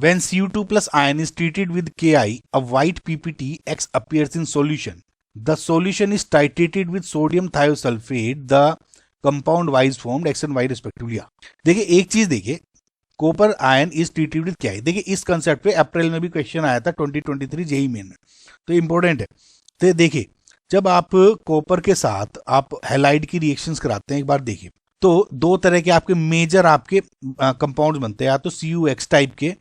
When Cu2 plus ion is treated with Ki, a white PPT X appears in solution. The solution is titrated with sodium thiosulfate. The compound Y is formed, X and Y respectively. देखिए एक चीज देखिए, copper ion is treated with क्या है। देखिए इस concept पे अप्रैल में भी क्वेश्चन आया था 2023 जेई मेन में, तो इंपॉर्टेंट है। तो देखिए जब आप कॉपर के साथ आप हैलाइड की रिएक्शंस कराते हैं, एक बार देखिए तो दो तरह के आपके मेजर आपके कंपाउंड्स बनते हैं, या तो CuX टाइप के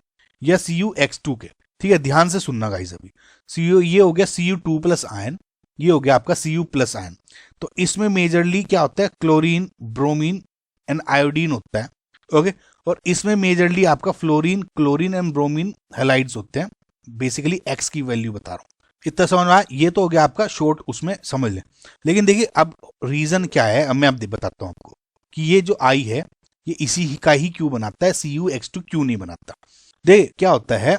या CuX2 के। ठीक है, ध्यान से सुनना गाइस। अभी Cu ये हो गया Cu2 प्लस आयन, ये हो गया आपका Cu प्लस आयन। तो इसमें मेजरली क्या होता है, क्लोरीन, ब्रोमीन एंड आयोडीन होता है। ओके, और इसमें मेजरली आपका fluorine, chlorine and bromine halides होते हैं। बेसिकली एक्स की वैल्यू बता रहा हूँ, इतना समझ में आया। ये तो हो गया आपका शॉर्ट, उसमें समझ लें। लेकिन देखिए अब रीजन क्या है, अब मैं बताता हूँ आपको कि ये जो आई है ये इसी का ही क्यों बनाता है, CuX2 क्यों नहीं बनाता। देख क्या होता है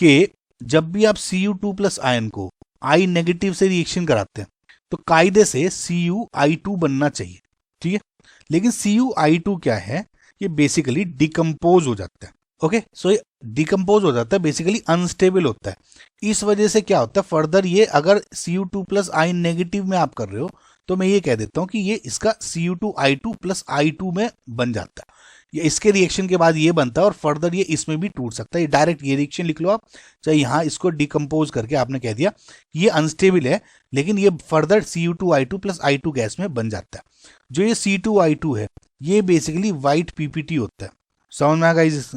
कि जब भी आप Cu2 प्लस आयन को I नेगेटिव से रिएक्शन कराते हैं तो कायदे से CuI2 बनना चाहिए। ठीक है, लेकिन CuI2 क्या है, ये बेसिकली डिकम्पोज हो जाता है। ओके, सो ये डिकम्पोज हो जाता है, बेसिकली अनस्टेबल होता है। इस वजह से क्या होता है फर्दर, ये अगर Cu2 प्लस आई नेगेटिव में आप कर रहे हो तो मैं ये कह देता हूं कि ये इसका Cu2I2 प्लस I2 में बन जाता है। ये इसके रिएक्शन के बाद ये बनता है और फर्दर ये इसमें भी टूट सकता है। ये डायरेक्ट ये रिएक्शन लिख लो आप, चाहे यहाँ इसको डिकम्पोज करके आपने कह दिया ये अनस्टेबल है, लेकिन ये further Cu2I2 plus I2 gas में बन जाता है। जो ये C2I2 है ये बेसिकली व्हाइट पीपीटी होता है। समझ में आ गाइस?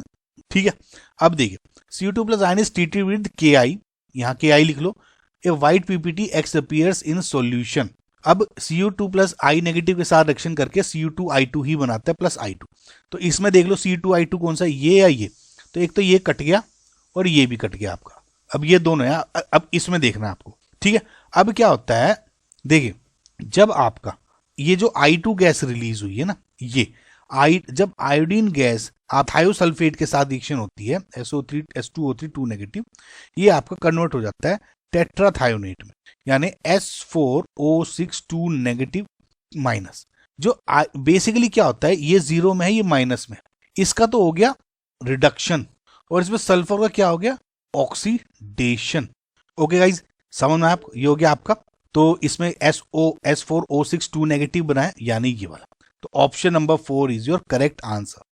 ठीक है, अब देखिए Cu2 plus ion is treated with Ki, यहाँ Ki लिख लो। A white PPT X appears in solution. अब Cu2 प्लस आई नेगेटिव के साथ रिएक्शन करके Cu2I2 ही बनाता है प्लस I2। तो इसमें देख लो C2I2 कौन सा, ये या ये। तो एक तो ये कट गया और ये भी कट गया आपका। अब ये दोनों है, अब इसमें देखना है आपको। ठीक है, अब क्या होता है देखिए, जब आपका ये जो I2 गैस रिलीज हुई है ना, ये जब आयोडीन गैस थायोसल्फेट के साथ रिएक्शन होती है SO3 H2O3 2 नेगेटिव, ये आपका कन्वर्ट हो जाता है टेट्राथायोनेट में, यानी S4O6 2 नेगेटिव माइनस। जो बेसिकली क्या होता है, ये जीरो में है, ये माइनस में है। इसका तो हो गया रिडक्शन, और इसमें सल्फर का क्या हो गया, ऑक्सीडेशन। ओके गाइज, समझ में आप, ये हो गया आपका। तो इसमें S4O6 2 नेगेटिव बना है, यानी ये वाला। तो option number 4 is your correct answer.